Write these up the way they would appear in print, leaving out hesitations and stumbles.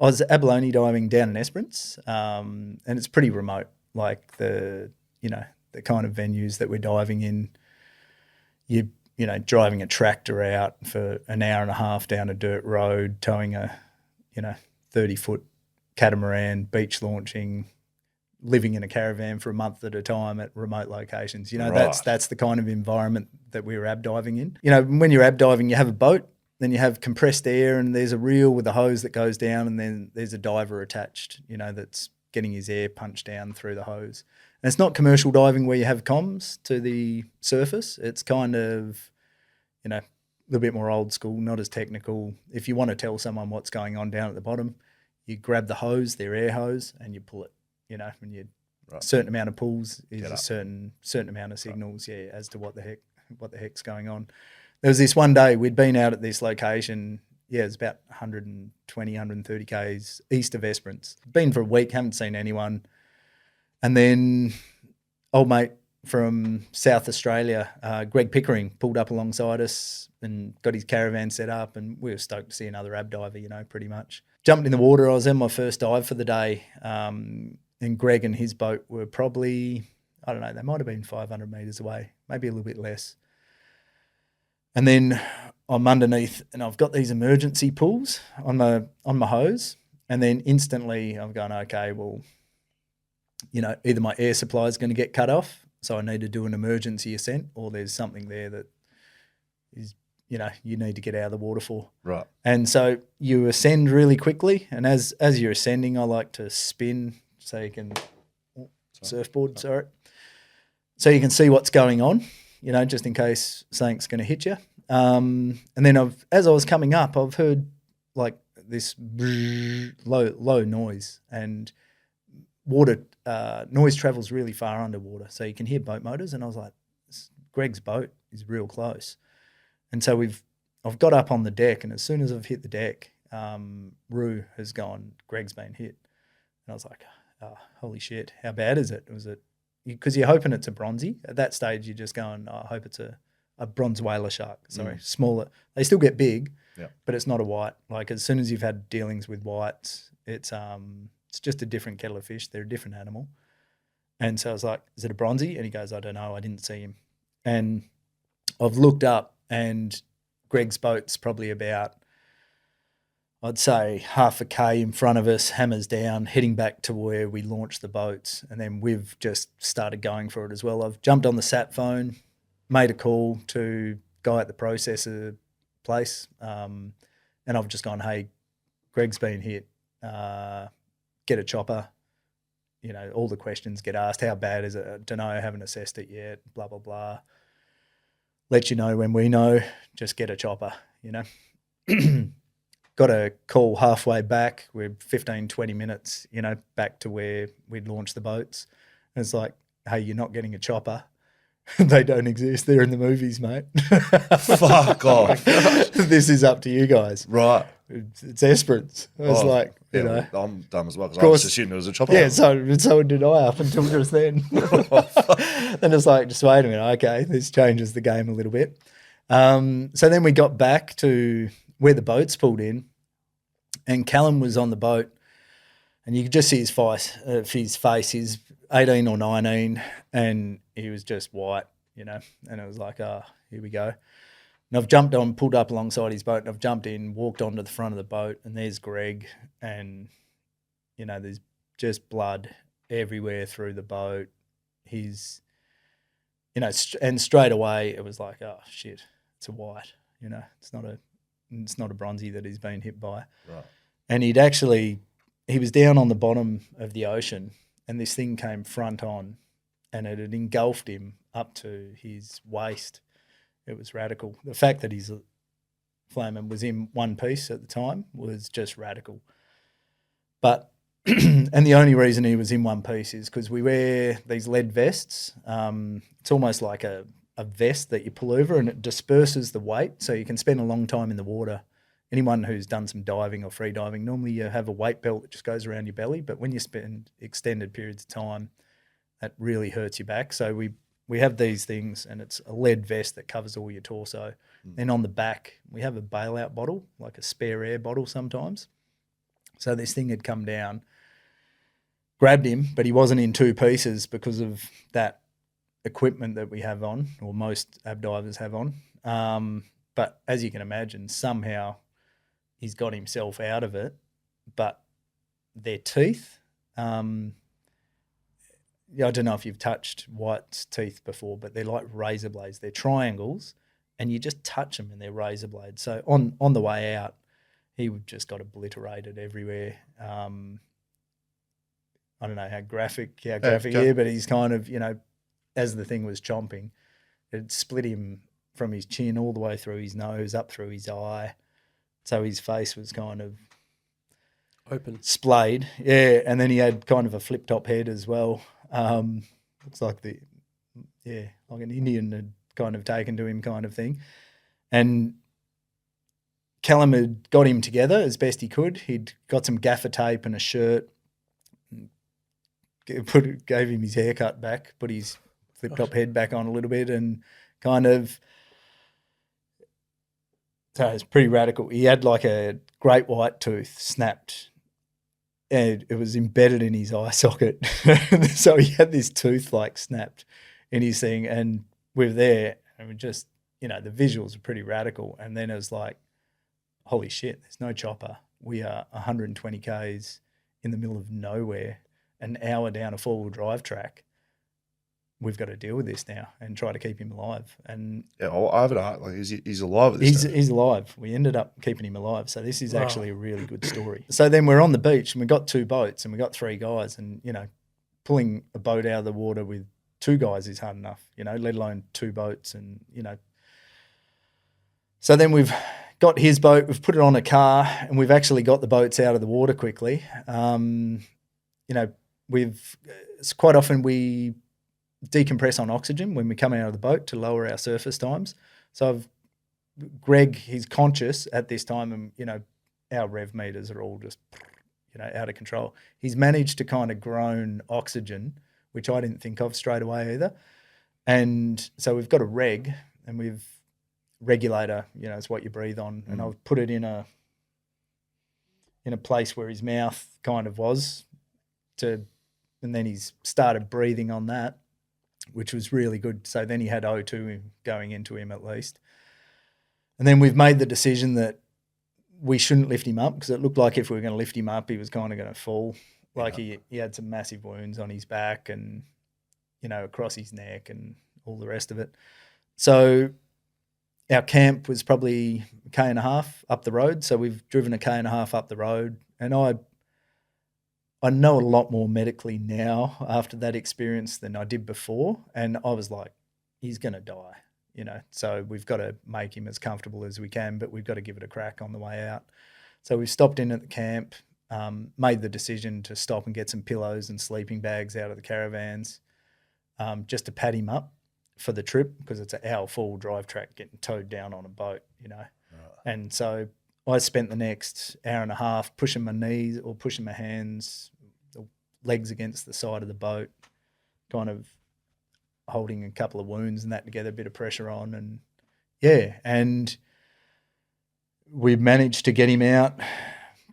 I was abalone diving down in Esperance, and it's pretty remote. Like the kind of venues that we're diving in, driving a tractor out for an hour and a half down a dirt road, towing a 30-foot catamaran, beach launching, living in a caravan for a month at a time at remote locations. That's the kind of environment that we were ab diving in. When you're ab diving, you have a boat, then you have compressed air, and there's a reel with a hose that goes down, and then there's a diver attached, that's getting his air punched down through the hose. And it's not commercial diving where you have comms to the surface. It's kind of, a little bit more old school, not as technical. If you want to tell someone what's going on down at the bottom, you grab the hose, their air hose, and you pull it. When you certain amount of pulls is a certain amount of signals, as to what the heck's going on. There was this one day we'd been out at this location. Yeah, it's about 120, 130 k's east of Esperance. Been for a week, haven't seen anyone. And then old mate from South Australia, Greg Pickering, pulled up alongside us and got his caravan set up, and we were stoked to see another ab diver, pretty much. Jumped in the water. I was in my first dive for the day, and Greg and his boat were probably, I don't know, they might have been 500 metres away, maybe a little bit less. And then I'm underneath, and I've got these emergency pulls on my hose, and then instantly I'm going, okay, well, either my air supply is going to get cut off, so I need to do an emergency ascent, or there's something there that is, you need to get out of the water for. Right. And so you ascend really quickly, and as you're ascending, I like to spin so you can surfboard, sorry. So you can see what's going on, just in case something's going to hit you. And then as I was coming up, I've heard like this low noise, and water noise travels really far underwater, so you can hear boat motors. And I was like, Greg's boat is real close. And so I've got up on the deck, and as soon as I've hit the deck, Roo has gone, Greg's been hit. And I was like, oh, holy shit, how bad is it? Was it, because you're hoping it's a bronzy. At that stage, you're just going, I hope it's a bronze whaler shark. Sorry, smaller. They still get big, but it's not a white. Like as soon as you've had dealings with whites, it's just a different kettle of fish. They're a different animal. And so I was like, is it a bronzy? And he goes, I don't know. I didn't see him. And I've looked up, and Greg's boat's probably about, I'd say, half a K in front of us, hammers down, heading back to where we launched the boats. And then we've just started going for it as well. I've jumped on the sat phone, made a call to guy at the processor place, and I've just gone, hey, Greg's been hit. Get a chopper. All the questions get asked. How bad is it? I don't know. I haven't assessed it yet. Blah, blah, blah. Let you know when we know. Just get a chopper, Got a call halfway back. We're 15, 20 minutes, back to where we'd launched the boats. And it's like, hey, you're not getting a chopper. They don't exist. They're in the movies, mate. Fuck off. This is up to you guys. Right. It's Esperance. I was like, I'm dumb as well, because I was assuming it was a chopper. Yeah, so did I up until just then. Then it's like, just wait a minute, okay, this changes the game a little bit. So then we got back to where the boats pulled in, and Callum was on the boat, and you could just see his face. He's 18 or 19, and he was just white, and it was like, here we go. And I've jumped on, pulled up alongside his boat, and I've jumped in, walked onto the front of the boat, and there's Greg, and, there's just blood everywhere through the boat. He's, and straight away it was like, oh, shit, it's a white, it's not a bronzy that he's been hit by. Right. And he was down on the bottom of the ocean, and this thing came front on, and it had engulfed him up to his waist. It was radical. The fact that his flamen was in one piece at the time was just radical. But, and the only reason he was in one piece is because we wear these lead vests. It's almost like a vest that you pull over, and it disperses the weight, so you can spend a long time in the water. Anyone who's done some diving or free diving, normally you have a weight belt that just goes around your belly, but when you spend extended periods of time, that really hurts your back. So we have these things, and it's a lead vest that covers all your torso. Then on the back, we have a bailout bottle, like a spare air bottle sometimes. So this thing had come down, grabbed him, but he wasn't in two pieces because of that equipment that we have on, or most ab divers have on. But as you can imagine, somehow he's got himself out of it. But their teeth, I don't know if you've touched white's teeth before, but they're like razor blades. They're triangles, and you just touch them and they're razor blades. So on the way out, he just got obliterated everywhere. I don't know how graphic here, but he's kind of, as the thing was chomping, it split him from his chin all the way through his nose, up through his eye. So his face was kind of open, splayed. Yeah, and then he had kind of a flip top head as well. Looks like like an Indian had kind of taken to him, kind of thing. And Callum had got him together as best he could. He'd got some gaffer tape and a shirt. Gave him his haircut back, put his flip top head back on a little bit, and kind of. So it's pretty radical. He had like a great white tooth snapped, and it was embedded in his eye socket. So he had this tooth like snapped in his thing, and we were there, and we just, the visuals are pretty radical. And then it was like, holy shit, there's no chopper. We are 120 Ks in the middle of nowhere, an hour down a four-wheel drive track. We've got to deal with this now and try to keep him alive. And I have it hard. Like he's alive at this time. He's alive. We ended up keeping him alive. So this is actually a really good story. So then we're on the beach and we got two boats and we got three guys, and pulling a boat out of the water with two guys is hard enough, let alone two boats. And so then we've got his boat, we've put it on a car, and we've actually got the boats out of the water quickly. It's quite often we decompress on oxygen when we come out of the boat to lower our surface times. So Greg, he's conscious at this time, and our rev meters are all just out of control. He's managed to kind of groan oxygen, which I didn't think of straight away either. And so we've got a reg, and we've regulator, it's what you breathe on, and I've put it in a place where his mouth kind of was, and then he's started breathing on that, which was really good. So then he had O2 going into him at least. And then we've made the decision that we shouldn't lift him up, because it looked like if we were going to lift him up, he was kind of going to fall. Like he had some massive wounds on his back and, across his neck and all the rest of it. So our camp was probably 1.5 km up the road. So we've driven 1.5 km up the road. And I know a lot more medically now after that experience than I did before. And I was like, he's going to die, So we've got to make him as comfortable as we can, but we've got to give it a crack on the way out. So we stopped in at the camp, made the decision to stop and get some pillows and sleeping bags out of the caravans, just to pad him up for the trip, because it's an hour full drive track getting towed down on a boat, Right. And so I spent the next 1.5 hours pushing my knees or pushing my hands, the legs against the side of the boat, kind of holding a couple of wounds and that to get a bit of pressure on. And we managed to get him out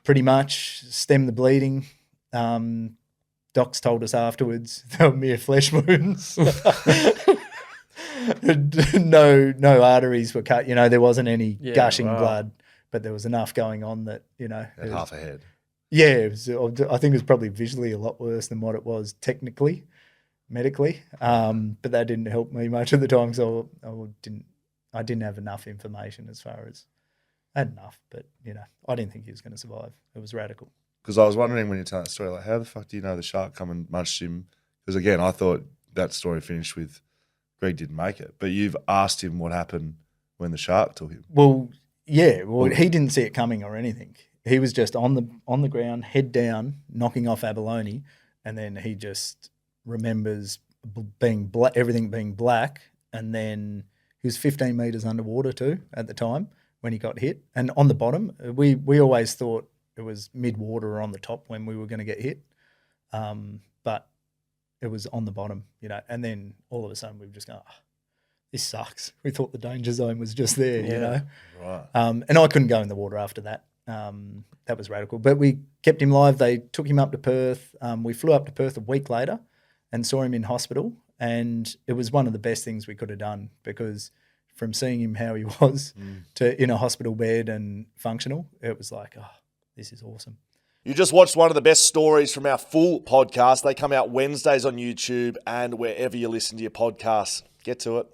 pretty much, stem the bleeding. Docs told us afterwards they were mere flesh wounds. No arteries were cut. There wasn't any gushing blood, but there was enough going on that, At half a head. Yeah, I think it was probably visually a lot worse than what it was technically, medically. But that didn't help me much of the time, so I didn't have enough information as far as I had enough, but I didn't think he was going to survive. It was radical. Because I was wondering when you tell that story, like, how the fuck do you know the shark come and munched him? Because again, I thought that story finished with Greg didn't make it, but you've asked him what happened when the shark took him. Well, yeah, he didn't see it coming or anything. He was just on the ground, head down, knocking off abalone, and then he just remembers everything being black, and then he was 15 metres underwater too at the time when he got hit. And on the bottom, we always thought it was mid-water or on the top when we were going to get hit, but it was on the bottom, and then all of a sudden we've just gone, this sucks. We thought the danger zone was just there, Right. And I couldn't go in the water after that. that was radical. But we kept him live. They took him up to Perth. We flew up to Perth a week later and saw him in hospital. And it was one of the best things we could have done, because from seeing him how he was to in a hospital bed and functional, it was like, oh, this is awesome. You just watched one of the best stories from our full podcast. They come out Wednesdays on YouTube and wherever you listen to your podcasts. Get to it.